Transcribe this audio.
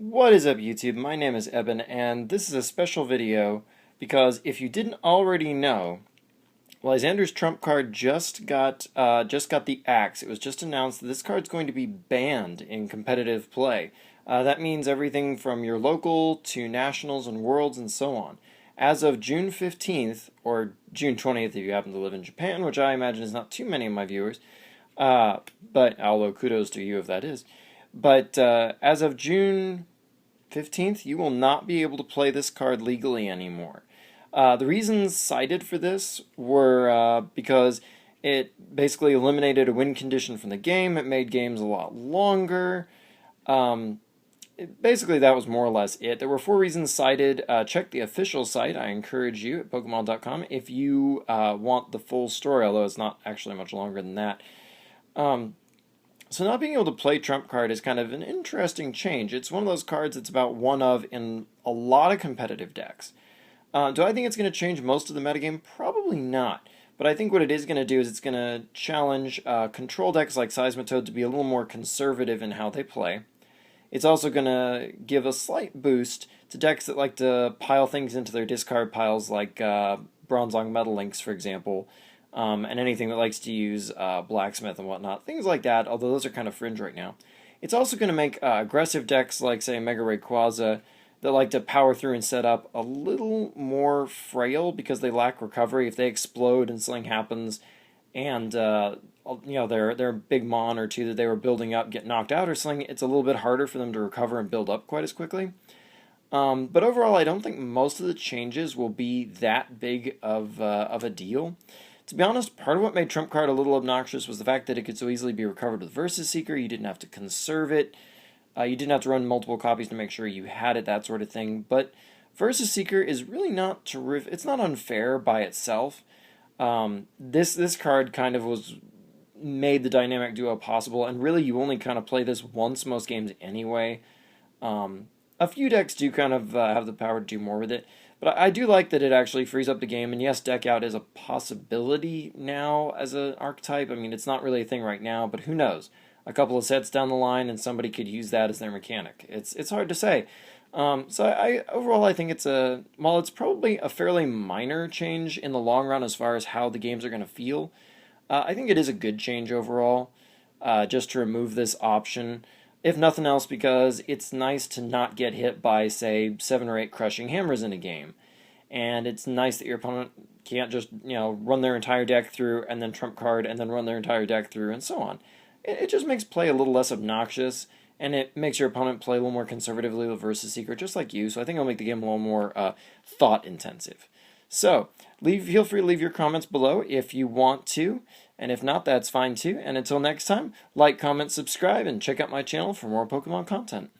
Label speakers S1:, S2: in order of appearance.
S1: What is up, YouTube? My name is Eben, and this is a special video because if you didn't already know, Lysandre's trump card just got the axe. It was just announced that this card's going to be banned in competitive play. That means everything from your local to nationals and worlds and so on. As of June 15th, or June 20th if you happen to live in Japan, which I imagine is not too many of my viewers, but although kudos to you if that is. But as of June 15th, you will not be able to play this card legally anymore. The reasons cited for this were because it basically eliminated a win condition from the game, it made games a lot longer. Basically, that was more or less it. There were 4 reasons cited. Check the official site. I encourage you at Pokemon.com if you want the full story, although it's not actually much longer than that. So not being able to play Trump card is kind of an interesting change. It's one of those cards that's about one of in a lot of competitive decks. Do I think it's going to change most of the metagame? Probably not. But I think what it is going to do is it's going to challenge control decks like Seismitoad to be a little more conservative in how they play. It's also going to give a slight boost to decks that like to pile things into their discard piles like Bronzong Metal Links, for example. And anything that likes to use Blacksmith and whatnot. Things like that, although those are kind of fringe right now. It's also going to make aggressive decks like, say, Mega Rayquaza that like to power through and set up a little more frail because they lack recovery. If they explode and something happens and their big mon or two that they were building up get knocked out or something, it's a little bit harder for them to recover and build up quite as quickly. But overall, I don't think most of the changes will be that big of a deal. To be honest, part of what made Trump card a little obnoxious was the fact that it could so easily be recovered with Versus Seeker. You didn't have to conserve it. You didn't have to run multiple copies to make sure you had it, that sort of thing. But Versus Seeker is really not terrific. It's not unfair by itself. This card kind of made the dynamic duo possible, and really you only kind of play this once most games anyway. A few decks do kind of have the power to do more with it. But I do like that it actually frees up the game, and yes, Deck Out is a possibility now as an archetype. I mean, it's not really a thing right now, but who knows? A couple of sets down the line, and somebody could use that as their mechanic. It's hard to say. So overall, I think while it's probably a fairly minor change in the long run as far as how the games are going to feel, I think it is a good change overall, just to remove this option. If nothing else, because it's nice to not get hit by, say, 7 or 8 crushing hammers in a game. And it's nice that your opponent can't just, run their entire deck through and then trump card and then run their entire deck through and so on. It just makes play a little less obnoxious, and it makes your opponent play a little more conservatively with Versus Seeker, just like you. So I think it'll make the game a little more thought-intensive. So, feel free to leave your comments below if you want to, and if not, that's fine too. And until next time, like, comment, subscribe, and check out my channel for more Pokemon content.